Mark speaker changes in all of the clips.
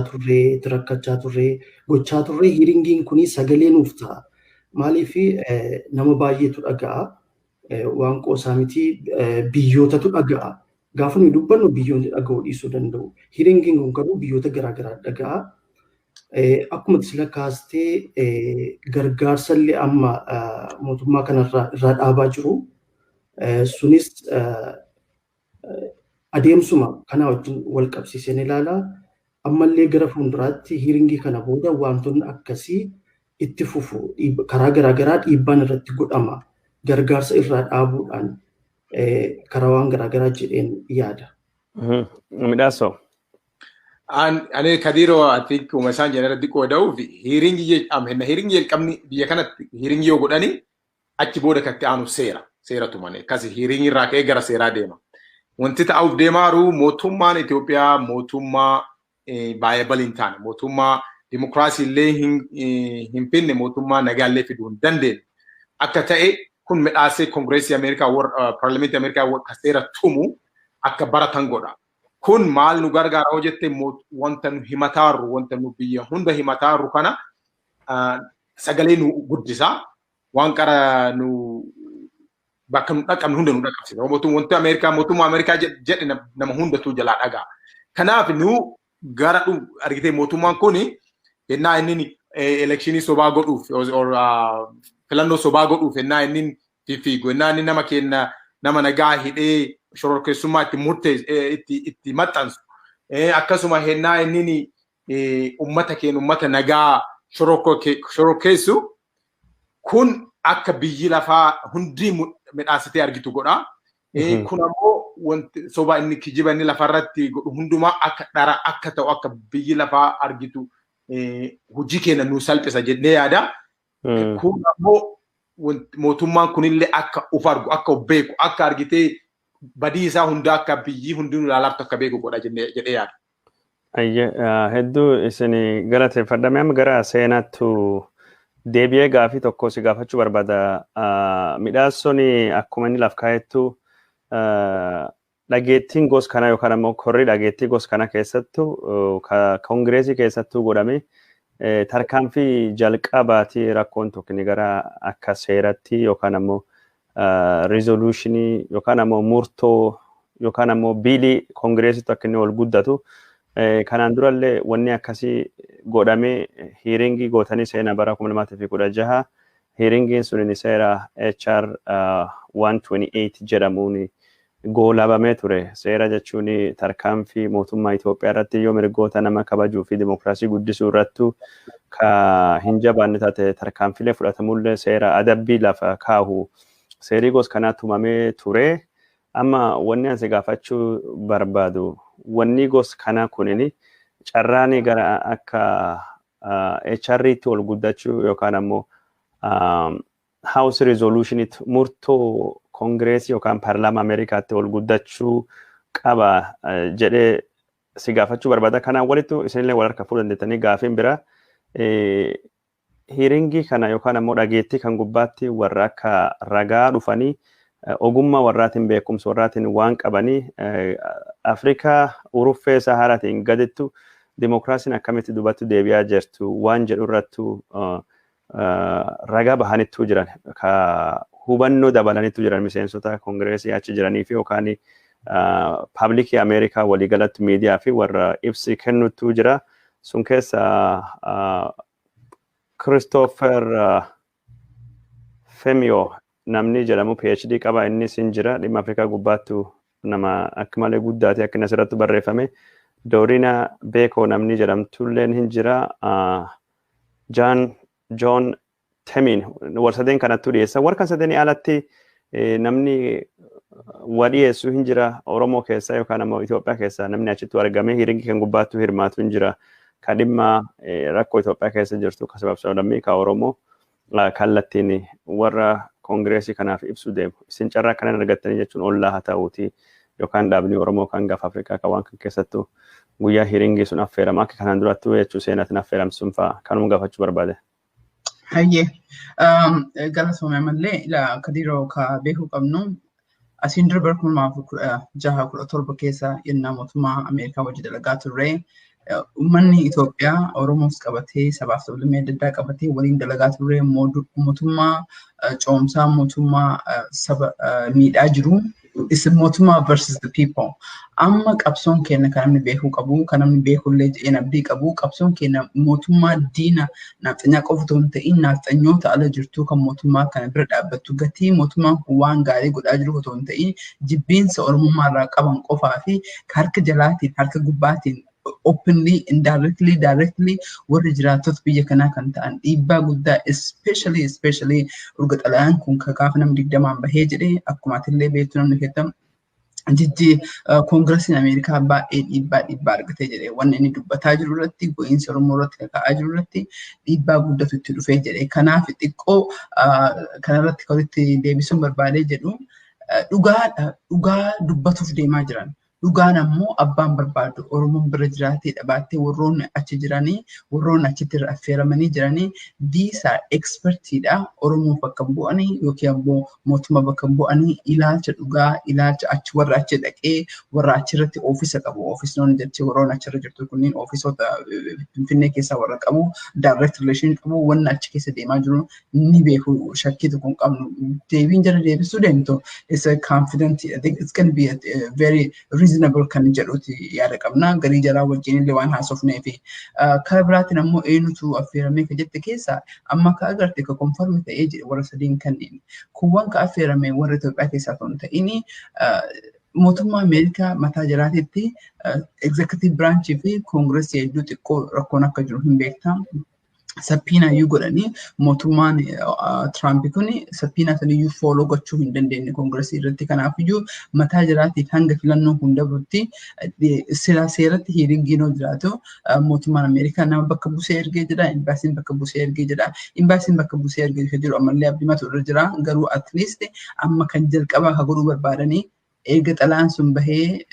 Speaker 1: turre, rakkachaa turre, gochaa turre hiiringiin kuni sagalee nuuf ta'a. Maaliif nama baay'eetu dhaga'a. Waan qoosaa miti biyyootatu dhaga'a. Gaafa nuyi dubbannu biyyoonni dhaga'uu dhiisuu danda'u. Hiiringiin kun garuu biyyoota garaagaraa dhaga'a. Akkuma sila kaastee gargaarsa illee amma mootummaa kanarraa dhaabaa jiru. Sunis adeemsuma kana wajjin wal qabsiisee ilaala. Ammallee gara fuulduraatti hiiringii kana booda wantoonni akkasii itti fufu karaa garaagaraa dhiibbaan irratti godhama. Gargaarsa irraa dhaabuudhaan karaa waan garaagaraa jedheen yaada.
Speaker 2: Midhaasoo.
Speaker 3: Ani Kadiiroo ati uummasaan jedhanii qooda'uuf hiiringii jalqabni biyya kanatti hiiringii yoo godhani achi booda katti aanu seera tumane akkasi hiiringii irraa ka'ee gara seeraa deema. Wanti ta'uuf deemaaru mootummaan Itoophiyaa mootummaa baay'ee bal'in taane mootummaa dimokiraasii illee hin finne mootummaa nagaa illee fiduu hin dandeenye akka ta'e kun midhaasee koongireesii Ameerikaa paarlamentii Ameerikaa akka seera tumu akka baratan godha. Kun maal nu gargaara hoo jette wanta nu himataarru wanta nu biyya hunda himataarru kana sagalee nu guddisa waan qara nu bakka nu dhaqabnu hunda nu dhaqabsiisa. Mootummaa Ameerikaa jedhe nama hundatu jalaa dhagaa. Kanaaf nu gara argitee mootummaan kun ennaa inni elekshinii sobaa godhuuf filannoo sobaa godhuuf ennaa inni fiigu ennaa inni nama kenna nama nagaa hidhee shororkeessummaa itti maxxansu akkasuma ennaa inni ummata nagaa shororkeessu kun akka biyyi lafaa hundi midhaasitee argitu godha. Kun ammoo wanti soba inni kijiba inni lafarratti godhu hundumaa akka dhara akka ta'u akka biyyi lafaa argitu hojii keenya nu salphisa jennee yaada. Kun ammoo mootummaan kunillee akka of argu akka of beeku akka argitee badii isaa hunda akka biyyi hundi nu ilaalaaftu akka beeku godha jedhee yaada.
Speaker 2: Hedduu isin galateeffadhame amma gara seenaattu deebi'ee gaafii tokko si gaafachuu barbaada. Midhaassoon akkuma inni laf kaa'ettu dhageettiin gos kana yookaan ammoo korri dhageettii gos kana keessattu koongireesii keessattuu godhame tarkaanfii jalqabaatii rakkoon tokko ni gara akka seeratti yookaan ammoo rizooluushinii yookaan ammoo murtoo yookaan ammoo biilii koongireesiitti akka inni ol guddatu kanaan durallee wanni akkasii godhamee hiiringii gootanii seena bara 2016 hiiringiin sun ni seera HR 128 jedhamuun goolabamee ture. Seera jechuun tarkaanfii mootummaa Itoophiyaa irratti yoo mirgoota nama kabajuu fi dimokiraasii guddisuu irrattu ka hin jabaanne taate tarkaanfilee fudhatamullee seera adabbii lafa kaahu seerii gos kanaa tumamee ture. Amma wanni ansi gaafachuu barbaadu wanni gos kanaa kunini carraanii gara akka HR'tti ol guddachuu yookaan ammoo House Resolution murtoo Kongireesii yookaan Paarlaamaa Ameerikaatti ol guddachuu qaba jedhee si gaafachuu barbaada. Kanaan walitti isinillee wal harka fuudhan dandeettanii gaafiin bira hiiringii kana yookaan ammoo dhageettii kan gubbaatti warra akka ragaa dhufanii ogummaa warraatiin beekumsa warraatiin waan qabanii Afrikaa uruffee Saharaatiin gadittu dimokiraasiin akkamitti dubattu deebi'aa jirtu waan jedhu irrattu ragaa bahanittuu jiran ka hubannoo dabalaniitu jiran miseensota koongireesii achi jiranii fi yookaan paablikii Ameerikaa waliigalatti miidiyaa fi warra ibsi kennutu jira. Sun keessa Christopher Femio namni jedhamu PhD qaba innis hin jira dhimma Afrikaa gubbaattu nama akka malee guddaati akka inni asirratti barreeffame. Dorina Beko namni jedhamtulleen hin jira. John Temin warsadeen kanattu dhiyeessa. Warkan sadeenii alatti namni wadhiyeessu hin jira Oromoo keessa yookaan ammoo Itoophiyaa keessa namni achitti argame hiiringii kan gubbaattu hirmaatu hin jira. Ka dhimma rakkoo Itoophiyaa keessa jirtu ka sababni ka Oromoo kallattiin warra koongireesii kanaaf ibsu deemu. Isin carraa kanan argattanii jechuun ollaa haa ta'uuti yookaan dhaabni Oromoo kan gaafa Afrikaa kan waan kan keessattu guyyaa hiiringii sun affeerama akka kanaan durattu jechuu seenaatiin affeeramsuun fa'a kanuma gaafachuu barbaade.
Speaker 4: Hayyee galatoomee mallee Kadiiroo ka beekuu qabnu asiin dura bara 2016-17 keessa yennaa mootummaa Ameerikaa wajji dalagaa turre Uummanni Itoophiyaa Oromoos qabatee sabaaf sablammii adda addaa qabatee waliin dalagaa ture mootummaa coomsaa mootummaa saba miidhaa jiru is mootummaa versus the people. Amma qabsoon keenya kan namni beekuu qabu kan namni beekullee jedheen abdii qabu qabsoon keenya mootummaa diina nafxanyaa qofa otoo hin ta'in nafxanyoota ala jirtu kan mootummaa kana bira dhaabbattu gatii mootummaan kun waan gaarii godhaa jiru otoo hin ta'in jibbiinsa Oromummaa irraa qaban qofaa fi harka jalaatiin harka gubbaatiin openly, indirectly, directly, warri jiraattota biyya kanaa kan ta'an dhiibbaa guddaa especially urga xalayaan kun kakaaf nam 20 bahee jedhee akkuma atillee beektu namni keettamu jijji koongiresiin Ameerikaa baay'ee dhiibbaa argatee jedhee wanni inni dubbataa jiru irratti go'iinsa Oromoo irratti kaka'aa jiru irratti dhiibbaa guddatu itti dhufee jedhee kanaaf xiqqoo kanarratti kan itti deebisuun barbaadee jedhu dhugaa dubbatuuf deemaa jiran. Dhugaan ammoo abbaan barbaadu Oromoon bira jiraatee dhaabattee warroonni achi jiranii warroonni achitti affeeramanii jiranii these are expertiidha Oromoo bakka bu'anii yookiin ammoo mootummaa bakka bu'anii ilaalcha dhugaa ilaalcha achi warra achi dhaqee warra achirratti oofisa qabu oofisnoonni jechi warroonni achirra jirtu kunniin oofisoota Finfinnee keessaa warra qabu direct relation qabu wanni achi keessa deemaa jiru ni beeku shakkii tokko hin qabnu deebiin jala deebisuu deemtu is a confident I think it's going to be a very reasonable kan jedhuti yaada qabna garii jaraa wajjin illee waan haasofnee fi karaa biraatiin ammoo eenyutu affeeramee ka jette keessa amma ka agarte ka konfirm ta'ee jedhe warra sadiin kanneen kuwwan ka affeerame warra Itoophiyaa keessaa ta'uun ta'ini mootummaa Ameerikaa mataa jiraatitti executive branch fi koongiresii hedduu xiqqoo rakkoon akka jiru hin beektaa. Sappiina iyyuu godhanii mootummaan Tiraamp kun sappiina sana iyyuu fooloo gochuu hin dandeenye koongiresii irratti kanaaf iyyuu mataa jiraatiif hanga filannoon kun dabrutti seeratti hiiringiinoo jiraatu mootummaan Ameerikaa nama bakka busee ergee jedha imbaasiin bakka busee ergee jedha imbaasiin bakka busee ergee jiru ammallee abdimatu irra jira garuu at least amma kan jalqabaa ka godhuu barbaadanii eega xalaan sun bahee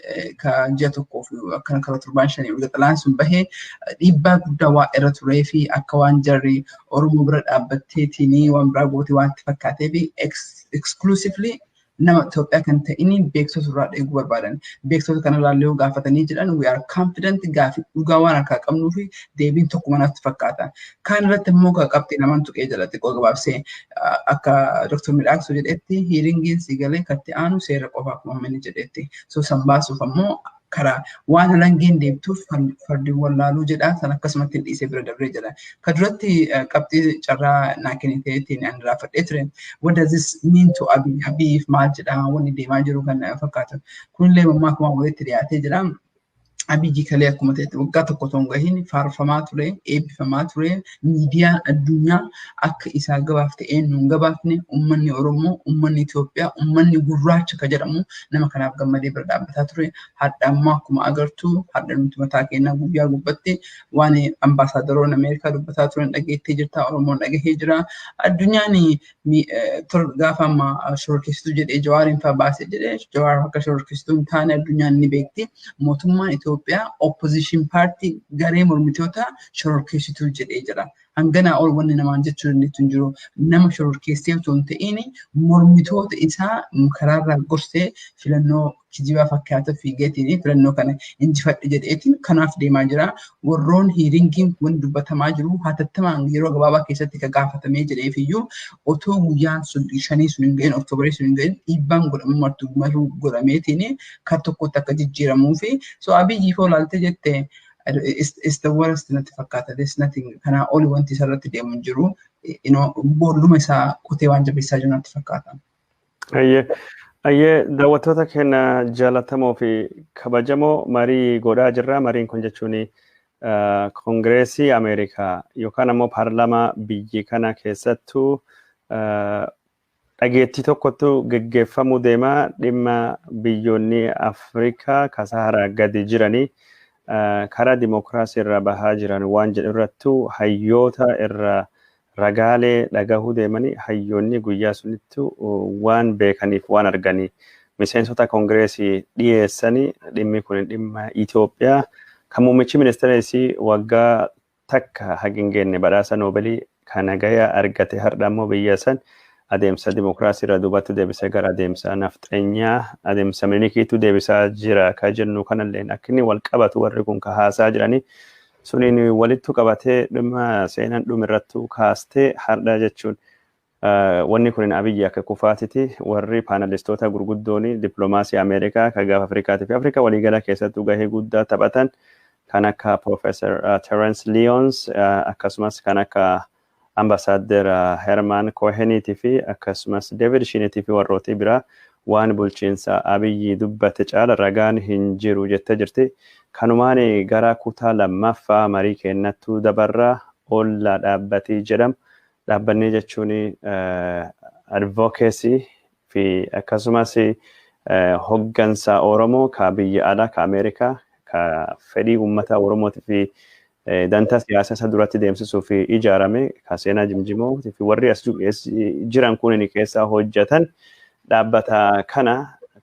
Speaker 4: ka ji'a tokkoof akkana karaa 7 eega xalaan sun bahee dhiibbaa guddaa waa irra turee fi akka waan jarri Oromoo bira dhaabbatteetiin waan biraa gootee waan itti fakkaatee fi exclusively nama Itoophiyaa kan ta'ini beeksota irraa eeguu barbaadan beeksota kana ilaallee gaafatanii jedhan we are confident gaafii dhugaa waan harkaa qabnuu fi deebiin tokko manatti fakkaata. Kan irratti immoo ka qabxii namaan tuqee jala xiqqoo gabaabsee akka Dr. Midhaaqsoo jedhetti hiiringiin sigalee katti aanu seera qofa akkuma manni jedhetti so san baasuuf ammoo karaa waan halangeen deebtuuf fardi wallaaluu jedha san akkasumatti dhiisee bira dabree jedha. Ka duratti qabxii carraa naa kenniteetiin ani raafadhee ture what does this mean to Abiyyif maal jedha wanni deemaa jiru kan fakkaatu kunillee mammaa akkuma walitti dhiyaatee jedha. Abiyyi kalee akkuma ta'etti waggaa tokko osoo hin gahin faarfamaa ture eebbifamaa ture miidiyaan addunyaa akka isaa gabaaf ta'een nuun gabaafne uummanni Oromoo uummanni Itoophiyaa uummanni gurraacha ka jedhamu nama kanaaf gammadee bira dhaabbataa ture hadha ammoo akkuma agartu hadha nuti mataa keenyaa guyyaa gubbatte waan ambaasaadaroon Ameerikaa dubbataa turan dhageettee jirta Oromoon dhagahee jira addunyaan gaafa amma shororkeessituu jedhee Jawaariin fa'aa baasee jedhee Jawaar akka shororkeessituu hin taane addunyaan ni beekti mootummaan Itoophiyaa opposition party garee mormitoota shororkeessituu jedhee jira. Hanganaa ol wanni namaan jechuu dandeettu hin jiru nama shororkeessee otoo hin ta'in mormitoota isaa karaarraa gorsee filannoo kijibaa fakkaata fiigeetiin filannoo kana injifadhe jedheetiin kanaaf deemaa jira. Warroon hiiringiin kun dubbatamaa jiru hatattamaan yeroo gabaabaa keessatti ka gaafatamee jedheef iyyuu otoo guyyaan sun 5 sun hin gahin Oktoobarii sun hin gahin dhiibbaan godhamu martuu godhameetiin kan tokkotti akka jijjiiramuu fi so Abiyyi foo laalte jette is the worst natti fakkaata there's nothing kana oli wanti isarratti deemu hin jiru boolluma isaa kutee waan jabeessaa jiru natti fakkaata.
Speaker 2: Ayyee daawwattoota keenya jaallatamoo fi kabajamoo marii godhaa jirra mariin kun jechuun koongireesii Ameerikaa yookaan ammoo paarlaamaa biyyi kana keessattuu dhageettii tokkottu geggeeffamuu deemaa dhimma biyyoonni Afrikaa Saharaa gadi jiranii karaa dimokiraasii irra bahaa jiran waan jedhu irrattu hayyoota irra ragaalee dhagahuu deemanii hayyoonni guyyaa sunittu waan beekaniif waan arganii miseensota koongireesii dhiyeessanii dhimmi kun dhimma Itoophiyaa kan muummichi ministeeresii waggaa takka hagin geenne badhaasa Noobeelii kan nagaya argate har'a ammoo biyya san adeemsa dimokiraasii irra duubatti deebisee gara adeemsa nafxeenyaa adeemsa minikiitu deebisaa jira ka jennu kanallee akka inni wal qabatu warri kun ka haasaa jiranii suniin walittu qabatee dhimma seenaan dhumirrattu kaastee hardhaa jechuun wanni kun abiyyi akka kufaatiti warri paanalistoota gurguddooni dippiloomaasii Ameerikaa ka gaafa Afrikaatii fi Afrikaa waliigala keessattuu gahee guddaa taphatan kan akka Professor Terence Lyons akkasumas kan akka Ambassador Herman Coheniti fi akkasumas David Shiniti fi warrooti biraa waan bulchiinsa abiyyi dubbate caala ragaan hin jiru jette jirti. Kanumaan gara kutaa lammaffaa marii kennattuu dabarraa olla dhaabbatii jedhamu. Dhaabbanni jechuun advocacy fi akkasumas hoggansa Oromoo ka biyya alaa ka Ameerikaa ka fedhii uummata Oromootii fi dantaa siyaasaa isa duratti deemsisuu fi ijaarame ka seenaa jimjimoo fi warri as jiran kun keessaa hojjetan dhaabbata kana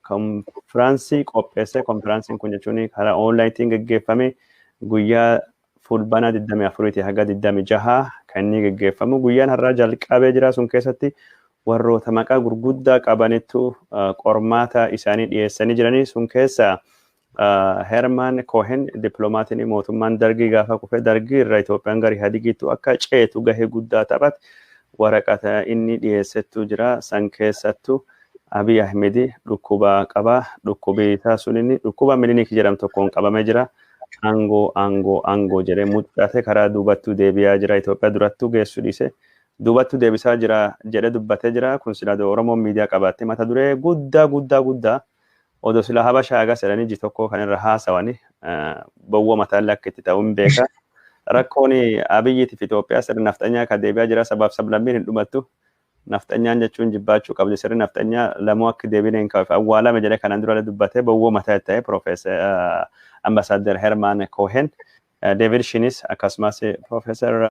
Speaker 2: konfiraansii qopheesse. Konfiraansiin kun jechuun karaa onlaayitiin gaggeeffame guyyaa fulbaana 24 haga 26 kan inni gaggeeffamu. Guyyaan har'aa jalqabee jira sun keessatti warroota maqaa gurguddaa qabanittu qormaata isaanii dhiyeessanii jiranii sun keessa Herman Cohen dippiloomatiin mootummaan dargii gaafa kufe dargii irraa Itoophiyaan gara Ihadigiitu akka ceetu gahee guddaa taphate waraqata inni dhiyeessettu jira. San keessattu Abiy Ahmedi dhukkuba qaba. Dhukkubi isaa suninni dhukkuba milinik jedhamu tokkoon qabamee jira. Angoo jedhee muudate karaa duubattuu deebi'aa jira. Itoophiyaa durattuu geessu dhiise duubattuu deebisaa jira jedhee dubbatee jira. Kun sila Oromoon miidiyaa qabaatte mata duree guddaa odoo sila Habashaa agas jedhanii iji tokko kan irra haasawani bawwa mataan akka itti ta'uun beeka. Rakkoon Abiyyiitiif Itoophiyaa sirna nafxanyaa kan deebi'aa jira. Sabaaf sablammiin hin dhumattu. Nafxanyaan jechuun jibbaachuu qabdi. Sirni nafxanyaa lamoo akka deebiin hin kaa'u awwaalame jedhee kanaan dura dubbatee bawwa mataa ta'e Professor Ambassador Herman Cohen, David Shinis akkasumas Professor